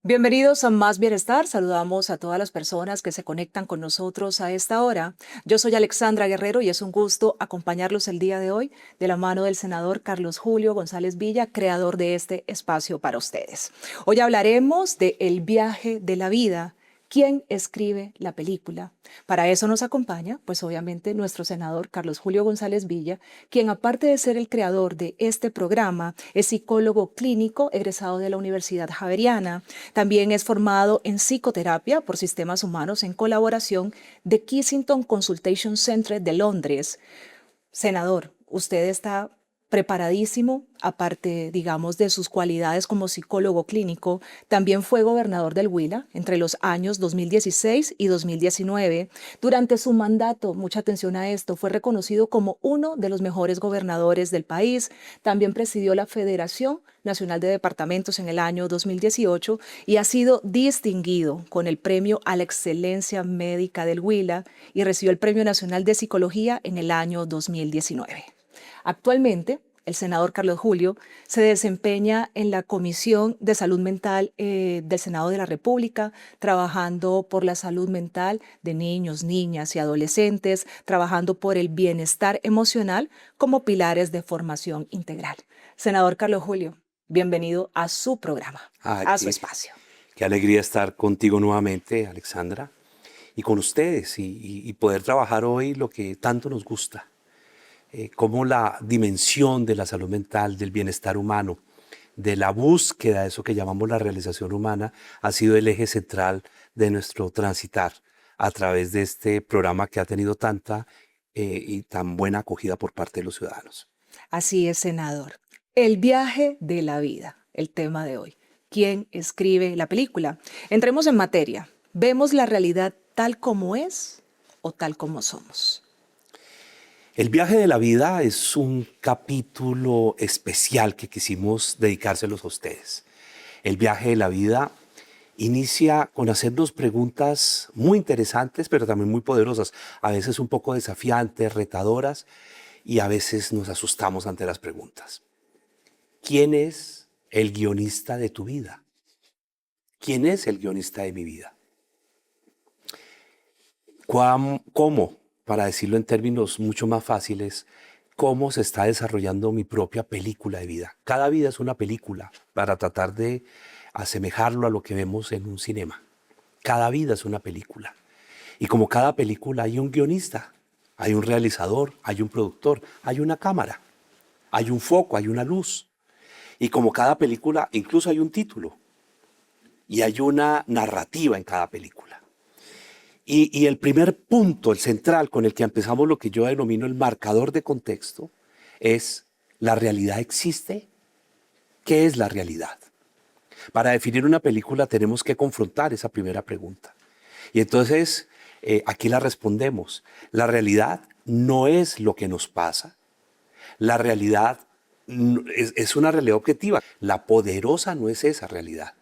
Bienvenidos a Más Bienestar. Saludamos a todas las personas que se conectan con nosotros a esta hora. Yo soy Alexandra Guerrero y es un gusto acompañarlos el día de hoy de la mano del senador Carlos Julio González Villa, creador de este espacio para ustedes. Hoy hablaremos de El viaje de la vida. ¿Quién escribe la película? Para eso nos acompaña, pues obviamente, nuestro senador Carlos Julio González Villa, quien aparte de ser el creador de este programa, es psicólogo clínico egresado de la Universidad Javeriana. También es formado en psicoterapia por sistemas humanos en colaboración de Kensington Consultation Center de Londres. Senador, usted está preparadísimo, aparte, digamos, de sus cualidades como psicólogo clínico. También fue gobernador del Huila entre los años 2016 y 2019. Durante su mandato, mucha atención a esto, fue reconocido como uno de los mejores gobernadores del país. También presidió la Federación Nacional de Departamentos en el año 2018 y ha sido distinguido con el Premio a la Excelencia Médica del Huila y recibió el Premio Nacional de Psicología en el año 2019. Actualmente, el senador Carlos Julio se desempeña en la Comisión de Salud Mental del Senado de la República, trabajando por la salud mental de niños, niñas y adolescentes, trabajando por el bienestar emocional como pilares de formación integral. Senador Carlos Julio, bienvenido a su programa, a su espacio. Qué alegría estar contigo nuevamente, Alexandra, y con ustedes y poder trabajar hoy lo que tanto nos gusta. Cómo la dimensión de la salud mental, del bienestar humano, de la búsqueda de eso que llamamos la realización humana, ha sido el eje central de nuestro transitar a través de este programa que ha tenido tanta y tan buena acogida por parte de los ciudadanos. Así es, senador. El viaje de la vida, el tema de hoy. ¿Quién escribe la película? Entremos en materia. ¿Vemos la realidad tal como es o tal como somos? El viaje de la vida es un capítulo especial que quisimos dedicárselos a ustedes. El viaje de la vida inicia con hacernos preguntas muy interesantes, pero también muy poderosas, a veces un poco desafiantes, retadoras, y a veces nos asustamos ante las preguntas. ¿Quién es el guionista de tu vida? ¿Quién es el guionista de mi vida? ¿Cómo? Para decirlo en términos mucho más fáciles, cómo se está desarrollando mi propia película de vida. Cada vida es una película para tratar de asemejarlo a lo que vemos en un cinema. Cada vida es una película. Y como cada película hay un guionista, hay un realizador, hay un productor, hay una cámara, hay un foco, hay una luz. Y como cada película, incluso hay un título. Y hay una narrativa en cada película. Y el primer punto, el central, con el que empezamos lo que yo denomino el marcador de contexto, es ¿la realidad existe? ¿Qué es la realidad? Para definir una película tenemos que confrontar esa primera pregunta. Y entonces aquí la respondemos. La realidad no es lo que nos pasa. La realidad es una realidad objetiva. La poderosa no es esa realidad.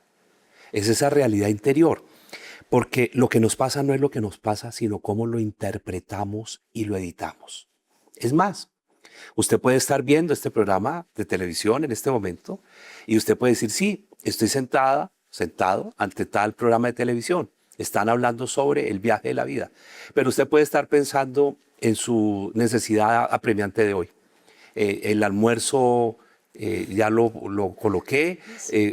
Es esa realidad interior. Porque lo que nos pasa no es lo que nos pasa, sino cómo lo interpretamos y lo editamos. Es más, usted puede estar viendo este programa de televisión en este momento y usted puede decir, sí, estoy sentado ante tal programa de televisión. Están hablando sobre el viaje de la vida. Pero usted puede estar pensando en su necesidad apremiante de hoy. El almuerzo ya lo coloqué,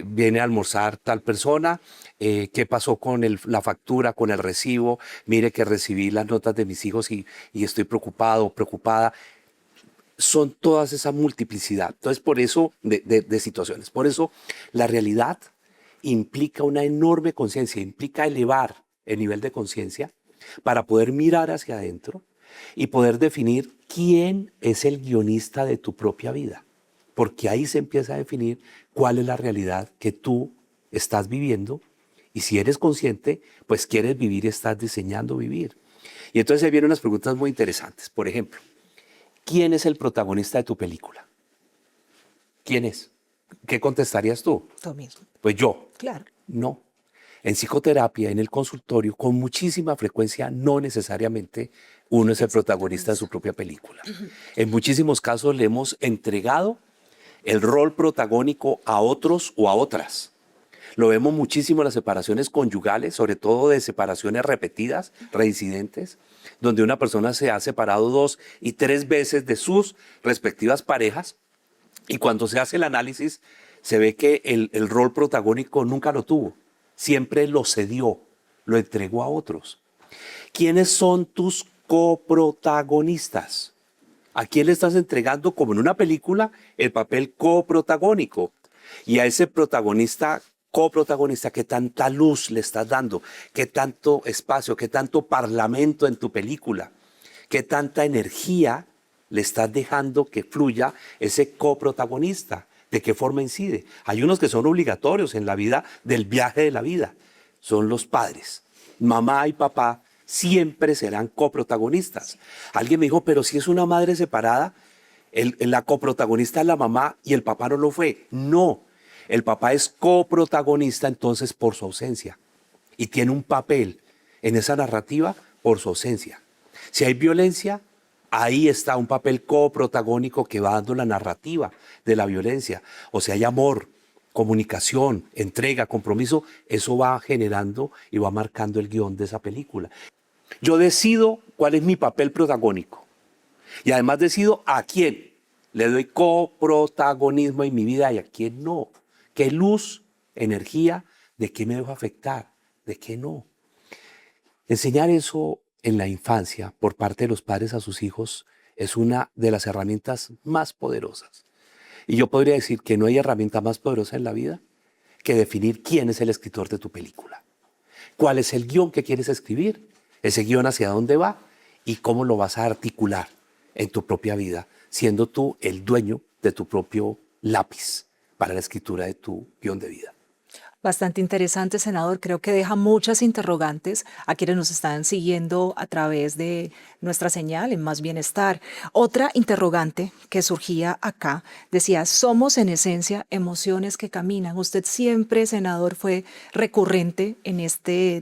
viene a almorzar tal persona, qué pasó con la factura, con el recibo, mire que recibí las notas de mis hijos y estoy preocupado, preocupada. Son todas esa multiplicidad. Entonces, por eso, de situaciones. Por eso, la realidad implica una enorme conciencia, implica elevar el nivel de conciencia para poder mirar hacia adentro y poder definir quién es el guionista de tu propia vida. Porque ahí se empieza a definir cuál es la realidad que tú estás viviendo y si eres consciente, pues quieres vivir y estás diseñando vivir. Y entonces ahí vienen unas preguntas muy interesantes. Por ejemplo, ¿quién es el protagonista de tu película? ¿Quién es? ¿Qué contestarías tú? Tú mismo. Pues yo. Claro. No. En psicoterapia, en el consultorio, con muchísima frecuencia, no necesariamente uno es el protagonista de su propia película. En muchísimos casos le hemos entregado el rol protagónico a otros o a otras. Lo vemos muchísimo en las separaciones conyugales, sobre todo de separaciones repetidas, reincidentes, donde una persona se ha separado 2 y 3 veces de sus respectivas parejas, y cuando se hace el análisis se ve que el rol protagónico nunca lo tuvo, siempre lo cedió, lo entregó a otros. ¿Quiénes son tus coprotagonistas? ¿A quién le estás entregando, como en una película, el papel coprotagónico? Y a ese protagonista, coprotagonista, ¿qué tanta luz le estás dando? ¿Qué tanto espacio, qué tanto parlamento en tu película? ¿Qué tanta energía le estás dejando que fluya ese coprotagonista? ¿De qué forma incide? Hay unos que son obligatorios en la vida del viaje de la vida. Son los padres. Mamá y papá siempre serán coprotagonistas. Alguien me dijo, pero si es una madre separada, la coprotagonista es la mamá y el papá no lo fue. No, el papá es coprotagonista entonces por su ausencia y tiene un papel en esa narrativa por su ausencia. Si hay violencia, ahí está un papel coprotagónico que va dando la narrativa de la violencia. O sea, hay amor, comunicación, entrega, compromiso, eso va generando y va marcando el guión de esa película. Yo decido cuál es mi papel protagónico y además decido a quién le doy coprotagonismo en mi vida y a quién no. ¿Qué luz, energía, de qué me dejo afectar, de qué no? Enseñar eso en la infancia por parte de los padres a sus hijos es una de las herramientas más poderosas. Y yo podría decir que no hay herramienta más poderosa en la vida que definir quién es el escritor de tu película. ¿Cuál es el guión que quieres escribir? Ese guión hacia dónde va y cómo lo vas a articular en tu propia vida, siendo tú el dueño de tu propio lápiz para la escritura de tu guión de vida. Bastante interesante, senador. Creo que deja muchas interrogantes a quienes nos están siguiendo a través de nuestra señal en Más Bienestar. Otra interrogante que surgía acá decía, somos en esencia emociones que caminan. Usted siempre, senador, fue recurrente en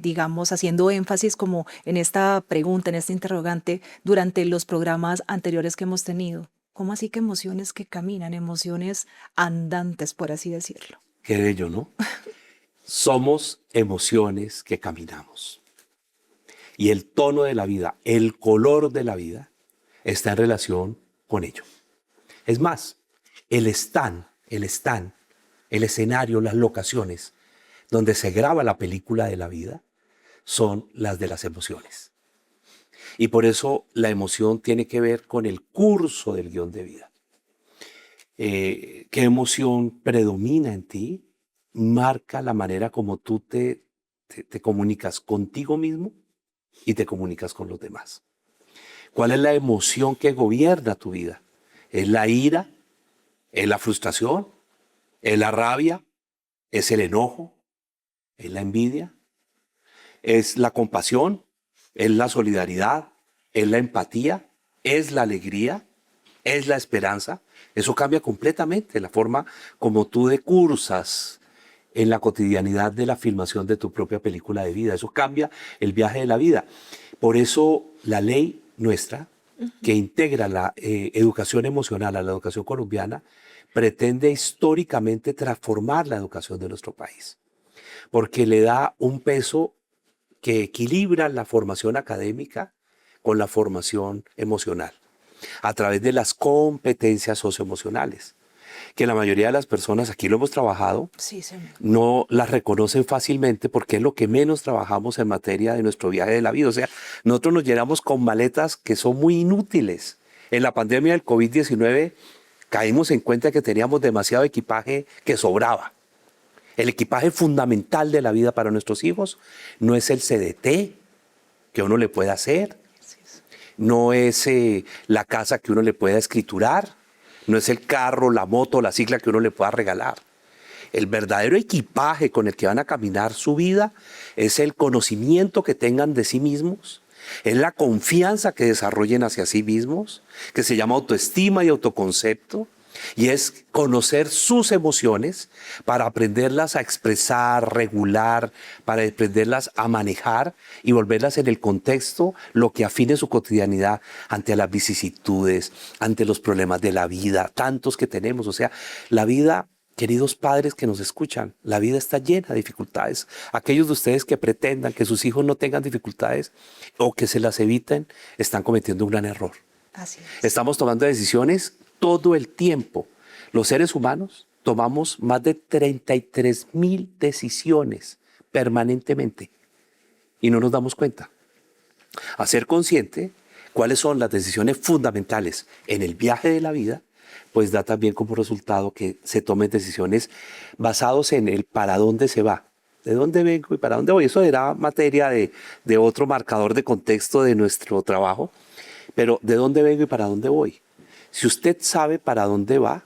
digamos, haciendo énfasis como en esta pregunta, en este interrogante, durante los programas anteriores que hemos tenido. ¿Cómo así que emociones que caminan, emociones andantes, por así decirlo? Qué bello, ¿no? Somos emociones que caminamos. Y el tono de la vida, el color de la vida, está en relación con ello. Es más, el escenario, las locaciones donde se graba la película de la vida son las de las emociones. Y por eso la emoción tiene que ver con el curso del guión de vida. ¿Qué emoción predomina en ti? Marca la manera como tú te comunicas contigo mismo y te comunicas con los demás. ¿Cuál es la emoción que gobierna tu vida? ¿Es la ira? ¿Es la frustración? ¿Es la rabia? ¿Es el enojo? ¿Es la envidia? ¿Es la compasión? ¿Es la solidaridad? ¿Es la empatía? ¿Es la alegría? ¿Es la esperanza? Eso cambia completamente la forma como tú decursas en la cotidianidad de la filmación de tu propia película de vida. Eso cambia el viaje de la vida. Por eso la ley nuestra, que integra la educación emocional a la educación colombiana, pretende históricamente transformar la educación de nuestro país, porque le da un peso que equilibra la formación académica con la formación emocional, a través de las competencias socioemocionales, que la mayoría de las personas, aquí lo hemos trabajado, Sí, señor. no las reconocen fácilmente porque es lo que menos trabajamos en materia de nuestro viaje de la vida. O sea, nosotros nos llenamos con maletas que son muy inútiles. En la pandemia del COVID-19 caímos en cuenta que teníamos demasiado equipaje que sobraba. El equipaje fundamental de la vida para nuestros hijos no es el CDT que uno le pueda hacer, no es la casa que uno le pueda escriturar, no es el carro, la moto, la cicla que uno le pueda regalar. El verdadero equipaje con el que van a caminar su vida es el conocimiento que tengan de sí mismos, es la confianza que desarrollen hacia sí mismos, que se llama autoestima y autoconcepto, Y es conocer sus emociones para aprenderlas a expresar, regular, para aprenderlas a manejar y volverlas en el contexto lo que afine su cotidianidad ante las vicisitudes, ante los problemas de la vida, tantos que tenemos. O sea, la vida, queridos padres que nos escuchan, la vida está llena de dificultades. Aquellos de ustedes que pretendan que sus hijos no tengan dificultades o que se las eviten, están cometiendo un gran error. Así es. Estamos tomando decisiones todo el tiempo. Los seres humanos tomamos más de 33.000 decisiones permanentemente y no nos damos cuenta. Hacer consciente cuáles son las decisiones fundamentales en el viaje de la vida, pues da también como resultado que se tomen decisiones basados en el para dónde se va, de dónde vengo y para dónde voy. Eso era materia de otro marcador de contexto de nuestro trabajo, pero de dónde vengo y para dónde voy. Si usted sabe para dónde va,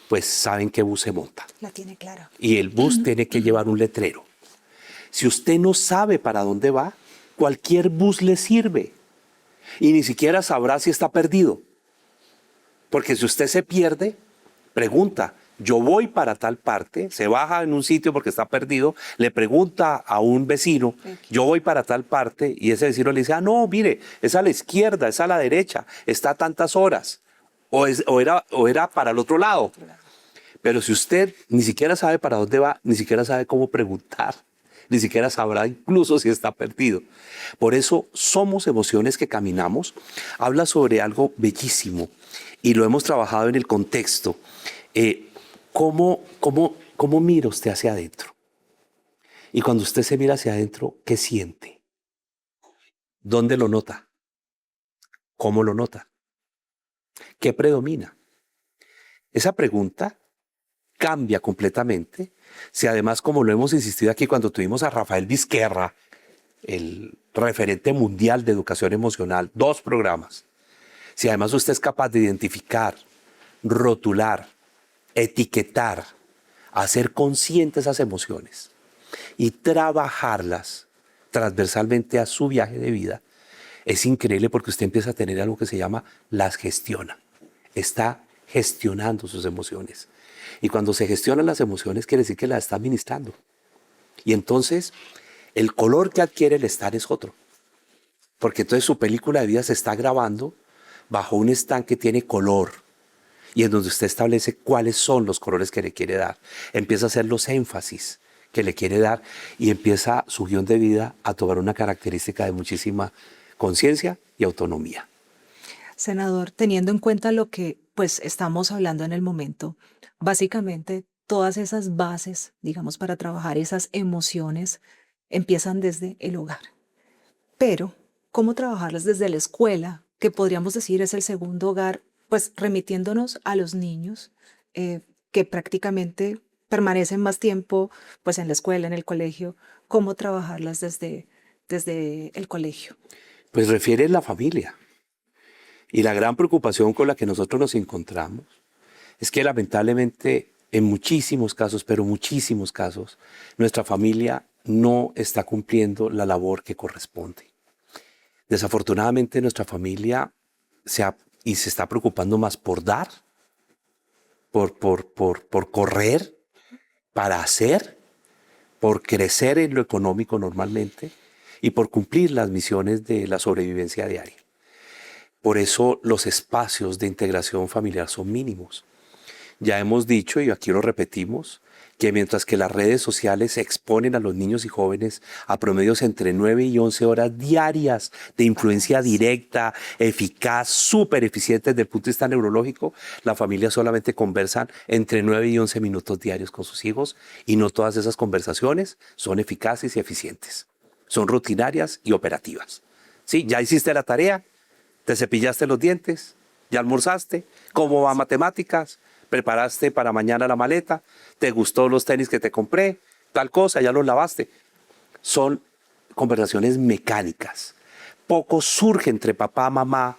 pues sabe en qué bus se monta. La tiene clara. Y el bus tiene que llevar un letrero. Si usted no sabe para dónde va, cualquier bus le sirve. Y ni siquiera sabrá si está perdido. Porque si usted se pierde, pregunta, yo voy para tal parte, se baja en un sitio porque está perdido, le pregunta a un vecino, yo voy para tal parte, y ese vecino le dice, ah, no, mire, es a la izquierda, es a la derecha, está a tantas horas, o era para el otro lado. Pero si usted ni siquiera sabe para dónde va, ni siquiera sabe cómo preguntar, ni siquiera sabrá incluso si está perdido. Por eso Somos Emociones que Caminamos habla sobre algo bellísimo y lo hemos trabajado en el contexto. ¿Cómo mira usted hacia adentro? Y cuando usted se mira hacia adentro, ¿qué siente? ¿Dónde lo nota? ¿Cómo lo nota? ¿Qué predomina? Esa pregunta cambia completamente si además, como lo hemos insistido aquí cuando tuvimos a Rafael Vizquerra, el referente mundial de educación emocional, 2 programas, si además usted es capaz de identificar, rotular, etiquetar, hacer consciente esas emociones y trabajarlas transversalmente a su viaje de vida, es increíble porque usted empieza a tener algo que se llama las gestiona. Está gestionando sus emociones. Y cuando se gestionan las emociones quiere decir que las está administrando. Y entonces el color que adquiere el estar es otro. Porque entonces su película de vida se está grabando bajo un stand que tiene color. Y en donde usted establece cuáles son los colores que le quiere dar. Empieza a hacer los énfasis que le quiere dar y empieza su guión de vida a tomar una característica de muchísima conciencia y autonomía. Senador, teniendo en cuenta lo que pues estamos hablando en el momento, básicamente todas esas bases, digamos, para trabajar esas emociones empiezan desde el hogar. Pero, ¿cómo trabajarlas desde la escuela? Que podríamos decir es el segundo hogar, pues remitiéndonos a los niños que prácticamente permanecen más tiempo pues en la escuela, en el colegio. ¿Cómo trabajarlas desde el colegio? Pues refiere a la familia. Y la gran preocupación con la que nosotros nos encontramos es que lamentablemente en muchísimos casos, pero muchísimos casos, nuestra familia no está cumpliendo la labor que corresponde. Desafortunadamente nuestra familia se está preocupando más por dar, por correr, para hacer, por crecer en lo económico normalmente y por cumplir las misiones de la sobrevivencia diaria. Por eso los espacios de integración familiar son mínimos. Ya hemos dicho, y aquí lo repetimos, que mientras que las redes sociales exponen a los niños y jóvenes a promedios entre 9 y 11 horas diarias de influencia directa, eficaz, súper eficiente desde el punto de vista neurológico, las familias solamente conversan entre 9 y 11 minutos diarios con sus hijos y no todas esas conversaciones son eficaces y eficientes. Son rutinarias y operativas. ¿Sí? ¿Ya hiciste la tarea? ¿Te cepillaste los dientes? ¿Ya almorzaste? ¿Cómo va matemáticas? ¿Preparaste para mañana la maleta? ¿Te gustó los tenis que te compré? Tal cosa, ya los lavaste. Son conversaciones mecánicas. Poco surge entre papá, mamá,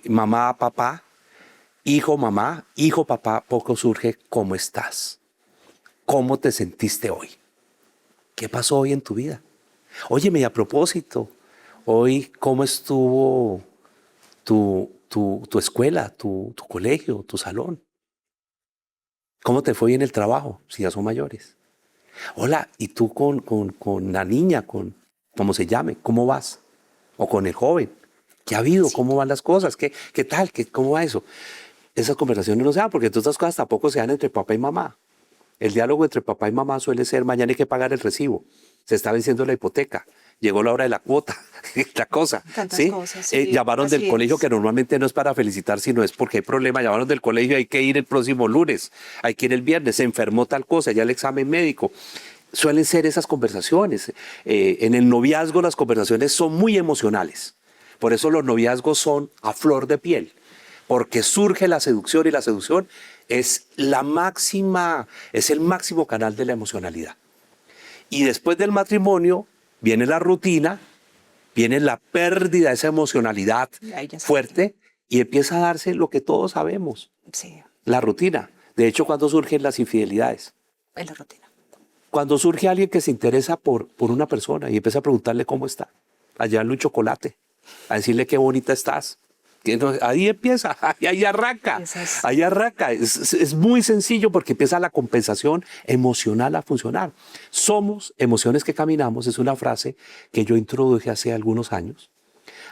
mamá, papá, hijo, mamá, hijo, papá. Poco surge cómo estás. ¿Cómo te sentiste hoy? ¿Qué pasó hoy en tu vida? Óyeme, y a propósito, hoy, ¿cómo estuvo tu tu escuela, tu colegio, tu salón. ¿Cómo te fue en el trabajo si ya son mayores? Hola, ¿y tú con la niña, con cómo se llame, cómo vas? O con el joven. ¿Qué ha habido? Sí. ¿Cómo van las cosas? ¿Qué tal? ¿Cómo va eso? Esas conversaciones no se dan porque todas estas cosas tampoco se dan entre papá y mamá. El diálogo entre papá y mamá suele ser: mañana hay que pagar el recibo, se está venciendo la hipoteca, llegó la hora de la cuota, la cosa, Tantas ¿sí? cosas, sí, Llamaron del así colegio, que es. normalmente no es para felicitar, sino es porque hay problema. Llamaron del colegio, hay que ir el próximo lunes, hay que ir el viernes, se enfermó tal cosa, ya el examen médico. Suelen ser esas conversaciones. En el noviazgo las conversaciones son muy emocionales. Por eso los noviazgos son a flor de piel, porque surge la seducción, y la seducción es es el máximo canal de la emocionalidad. Y después del matrimonio viene la rutina, viene la pérdida de esa emocionalidad Ahí ya está. fuerte, y empieza a darse lo que todos sabemos, Sí, la rutina. De hecho, cuando surgen las infidelidades, es la rutina. cuando surge alguien que se interesa por una persona y empieza a preguntarle cómo está, a llevarle un chocolate, a decirle qué bonita estás. Ahí empieza, Esas, ahí arranca. Es muy sencillo porque empieza la compensación emocional a funcionar. Somos emociones que caminamos, es una frase que yo introduje hace algunos años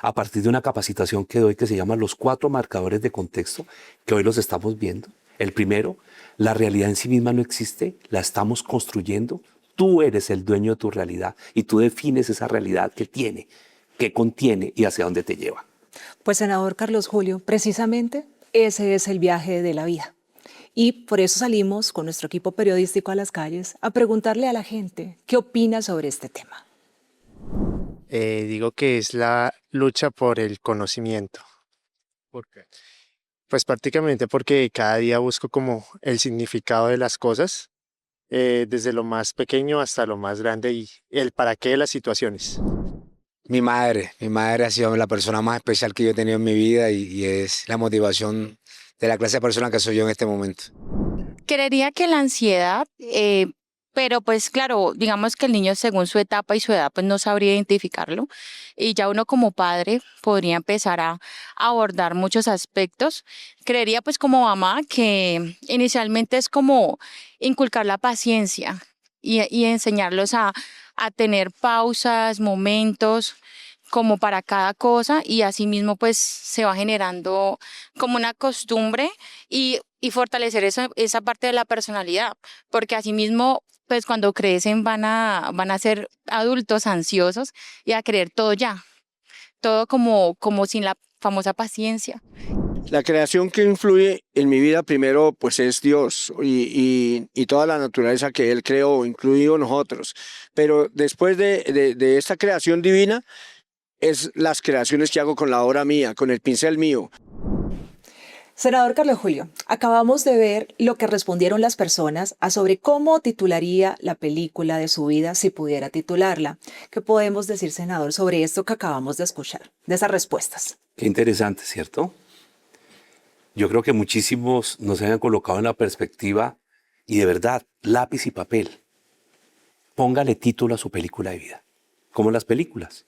a partir de una capacitación que doy que se llama los 4 marcadores de contexto, que hoy los estamos viendo. El primero: la realidad en sí misma no existe, la estamos construyendo. Tú eres el dueño de tu realidad y tú defines esa realidad que tiene, que contiene y hacia dónde te lleva. pues senador Carlos Julio, precisamente ese es el viaje de la vida. Y por eso salimos con nuestro equipo periodístico a las calles a preguntarle a la gente qué opina sobre este tema. Digo que es la lucha por el conocimiento. ¿Por qué? Pues prácticamente porque cada día busco como el significado de las cosas, desde lo más pequeño hasta lo más grande y el para qué de las situaciones. Mi madre ha sido la persona más especial que yo he tenido en mi vida y es la motivación de la clase de persona que soy yo en este momento. Creería que la ansiedad, pero pues claro, digamos que el niño según su etapa y su edad pues no sabría identificarlo y ya uno como padre podría empezar a abordar muchos aspectos. Creería pues como mamá que inicialmente es como inculcar la paciencia y enseñarlos a tener pausas, momentos como para cada cosa y asimismo pues se va generando como una costumbre y fortalecer esa parte de la personalidad, porque asimismo pues cuando crecen van a ser adultos ansiosos y a querer todo ya, todo como sin la famosa paciencia. La creación que influye en mi vida primero pues es Dios y toda la naturaleza que Él creó, incluido nosotros. Pero después de esta creación divina es las creaciones que hago con la obra mía, con el pincel mío. Senador Carlos Julio, acabamos de ver lo que respondieron las personas a sobre cómo titularía la película de su vida si pudiera titularla. ¿Qué podemos decir, senador, sobre esto que acabamos de escuchar, de esas respuestas? Qué interesante, ¿cierto? Yo creo que muchísimos nos hayan colocado en la perspectiva, y de verdad, lápiz y papel. Póngale título a su película de vida, como las películas.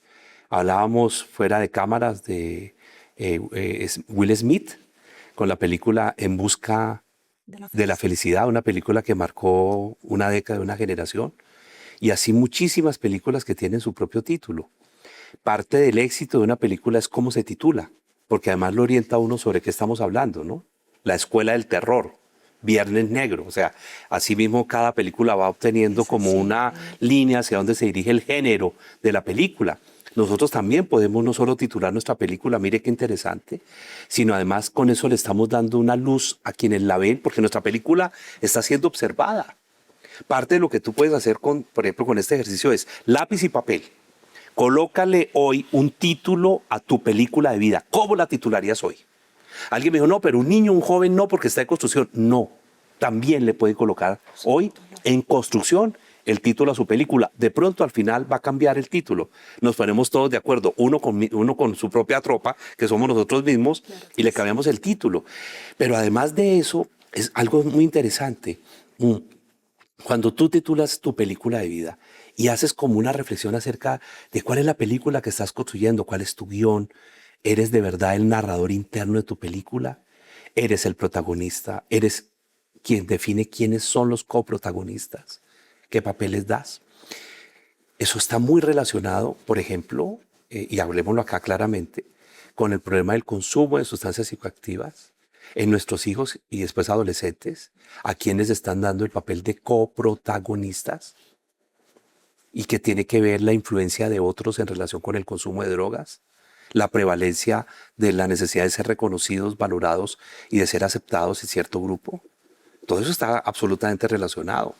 Hablábamos fuera de cámaras de Will Smith con la película En busca de la felicidad, una película que marcó una década, una generación, y así muchísimas películas que tienen su propio título. Parte del éxito de una película es cómo se titula, porque además lo orienta a uno sobre qué estamos hablando, ¿no? La escuela del terror, Viernes Negro, o sea, así mismo cada película va obteniendo como una línea hacia donde se dirige el género de la película. Nosotros también podemos no solo titular nuestra película, mire qué interesante, sino además con eso le estamos dando una luz a quienes la ven, porque nuestra película está siendo observada. Parte de lo que tú puedes hacer, por ejemplo, con este ejercicio es lápiz y papel. Colócale hoy un título a tu película de vida. ¿Cómo la titularías hoy? Alguien me dijo, no, pero un niño, un joven no, porque está en construcción. No, también le puede colocar hoy en construcción el título a su película. De pronto al final va a cambiar el título. Nos ponemos todos de acuerdo, uno con su propia tropa, que somos nosotros mismos, y le cambiamos el título. Pero además de eso, es algo muy interesante. Cuando tú titulas tu película de vida y haces como una reflexión acerca de cuál es la película que estás construyendo, cuál es tu guión, ¿Eres de verdad el narrador interno de tu película? ¿Eres el protagonista? ¿Eres quien define quiénes son los coprotagonistas? ¿Qué papeles das? Eso está muy relacionado, por ejemplo, y hablemoslo acá claramente, con el problema del consumo de sustancias psicoactivas en nuestros hijos y después adolescentes, a quienes están dando el papel de coprotagonistas y que tiene que ver la influencia de otros en relación con el consumo de drogas, la prevalencia de la necesidad de ser reconocidos, valorados y de ser aceptados en cierto grupo. Todo eso está absolutamente relacionado.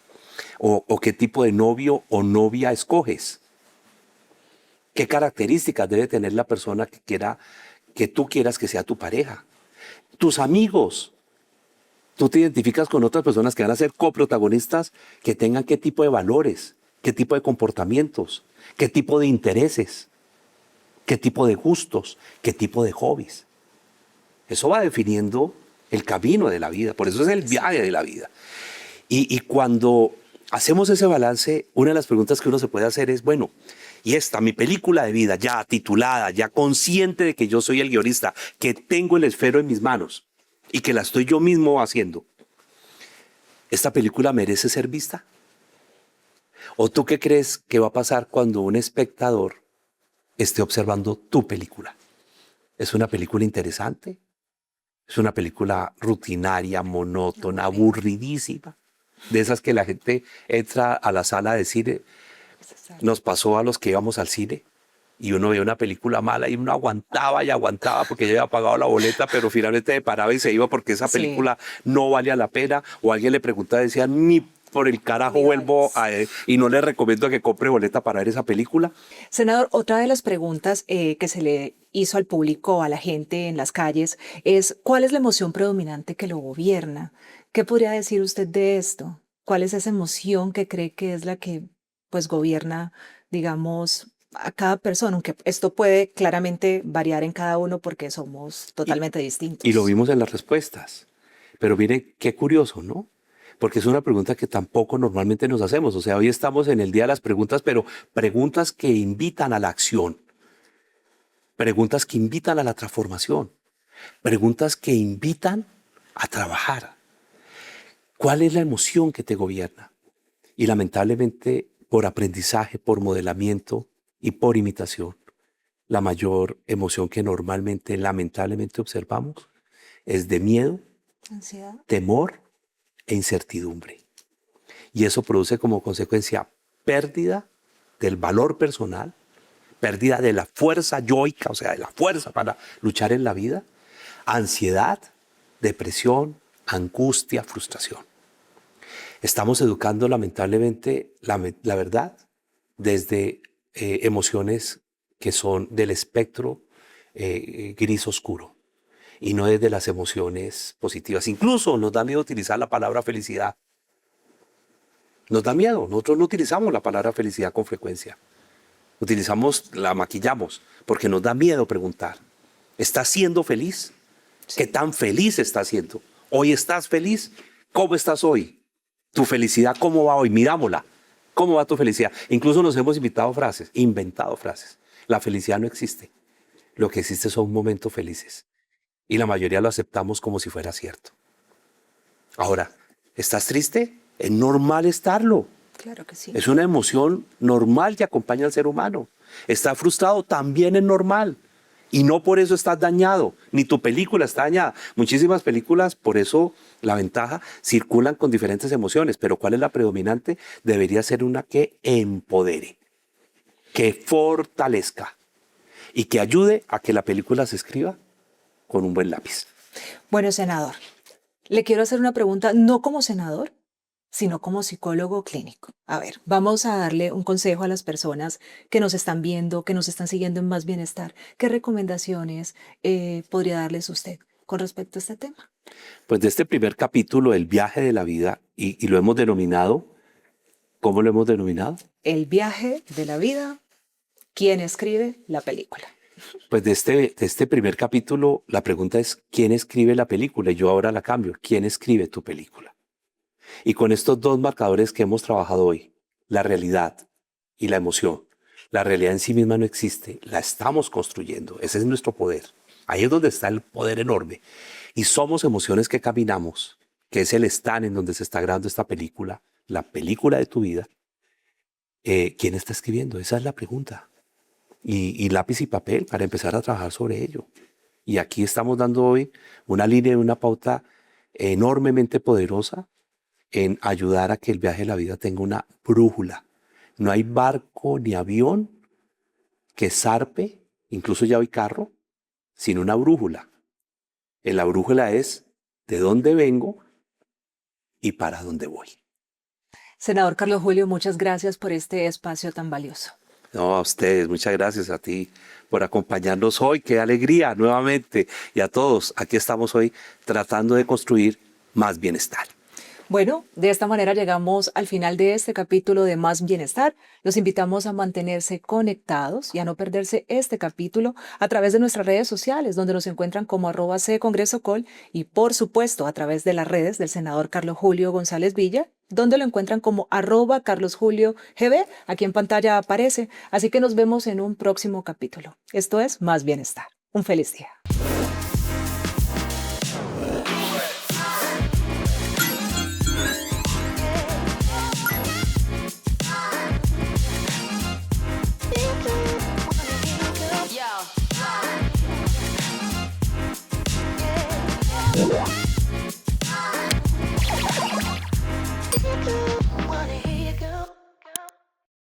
O qué tipo de novio o novia escoges. ¿Qué características debe tener la persona que tú quieras que sea tu pareja? Tus amigos. Tú te identificas con otras personas que van a ser coprotagonistas, que tengan qué tipo de valores, qué tipo de comportamientos, qué tipo de intereses, qué tipo de gustos, qué tipo de hobbies. Eso va definiendo el camino de la vida. Por eso es el viaje de la vida. Y cuando hacemos ese balance, una de las preguntas que uno se puede hacer es, bueno, y esta, mi película de vida, ya titulada, ya consciente de que yo soy el guionista, que tengo el esfero en mis manos y que la estoy yo mismo haciendo, ¿esta película merece ser vista? ¿O tú qué crees que va a pasar cuando un espectador esté observando tu película? ¿Es una película interesante? ¿Es una película rutinaria, monótona, aburridísima? De esas que la gente entra a la sala de cine. Nos pasó a los que íbamos al cine y uno veía una película mala y uno aguantaba y aguantaba porque ya había pagado la boleta, pero finalmente se paraba y se iba porque esa película no valía la pena, o alguien le preguntaba y decía, ni por el carajo vuelvo y no le recomiendo que compre boleta para ver esa película. Senador, otra de las preguntas que se le hizo al público, a la gente en las calles, es ¿cuál es la emoción predominante que lo gobierna? ¿Qué podría decir usted de esto? ¿Cuál es esa emoción que cree que es la que pues gobierna, digamos, a cada persona? Aunque esto puede claramente variar en cada uno porque somos totalmente distintos. Y lo vimos en las respuestas. Pero mire qué curioso, ¿no? Porque es una pregunta que tampoco normalmente nos hacemos. O sea, hoy estamos en el día de las preguntas, pero preguntas que invitan a la acción. Preguntas que invitan a la transformación. Preguntas que invitan a trabajar. ¿Cuál es la emoción que te gobierna? Y lamentablemente, por aprendizaje, por modelamiento y por imitación, la mayor emoción que normalmente, lamentablemente observamos es de miedo, Ansiedad. temor e incertidumbre. Y eso produce como consecuencia pérdida del valor personal, pérdida de la fuerza yoica, o sea, de la fuerza para luchar en la vida, ansiedad, depresión, angustia, frustración. Estamos educando lamentablemente, la verdad, desde emociones que son del espectro gris oscuro y no desde las emociones positivas. Incluso nos da miedo utilizar la palabra felicidad. Nos da miedo. Nosotros no utilizamos la palabra felicidad con frecuencia. La maquillamos porque nos da miedo preguntar. ¿Estás siendo feliz? Sí. ¿Qué tan feliz estás siendo? ¿Hoy estás feliz? ¿Cómo estás hoy? ¿Tu felicidad cómo va hoy? Mirámosla. ¿Cómo va tu felicidad? Incluso nos hemos inventado frases. La felicidad no existe. Lo que existe son momentos felices. Y la mayoría lo aceptamos como si fuera cierto. Ahora, ¿estás triste? Es normal estarlo. Claro que sí. Es una emoción normal que acompaña al ser humano. ¿Estás frustrado? También es normal. Y no por eso estás dañado, ni tu película está dañada. Muchísimas películas, por eso la ventaja, circulan con diferentes emociones. Pero ¿cuál es la predominante? Debería ser una que empodere, que fortalezca y que ayude a que la película se escriba con un buen lápiz. Bueno, senador, le quiero hacer una pregunta, no como senador, sino como psicólogo clínico. A ver, vamos a darle un consejo a las personas que nos están viendo, que nos están siguiendo en Más Bienestar. ¿Qué recomendaciones podría darles usted con respecto a este tema? Pues de este primer capítulo, el viaje de la vida, y lo hemos denominado, ¿cómo lo hemos denominado? El viaje de la vida, ¿quién escribe la película? Pues de este primer capítulo, la pregunta es, ¿quién escribe la película? Y yo ahora la cambio, ¿quién escribe tu película? Y con estos dos marcadores que hemos trabajado hoy, la realidad y la emoción, La realidad en sí misma no existe, la estamos construyendo. Ese es nuestro poder. Ahí es donde está el poder enorme. Y somos emociones que caminamos, que es el stand en donde se está grabando esta película, la película de tu vida. ¿Quién está escribiendo? Esa es la pregunta. Y lápiz y papel para empezar a trabajar sobre ello. Y aquí estamos dando hoy una línea y una pauta enormemente poderosa en ayudar a que el viaje de la vida tenga una brújula. No hay barco ni avión que zarpe, incluso ya hay carro, sin una brújula. La brújula es de dónde vengo y para dónde voy. Senador Carlos Julio, muchas gracias por este espacio tan valioso. No, a ustedes, muchas gracias a ti por acompañarnos hoy. Qué alegría nuevamente. Y a todos, aquí estamos hoy tratando de construir más bienestar. Bueno, de esta manera llegamos al final de este capítulo de Más Bienestar. Los invitamos a mantenerse conectados y a no perderse este capítulo a través de nuestras redes sociales, donde nos encuentran como @CongresoCol y, por supuesto, a través de las redes del senador Carlos Julio González Villa, donde lo encuentran como @CarlosJulioGB. Aquí en pantalla aparece. Así que nos vemos en un próximo capítulo. Esto es Más Bienestar. Un feliz día. Yo.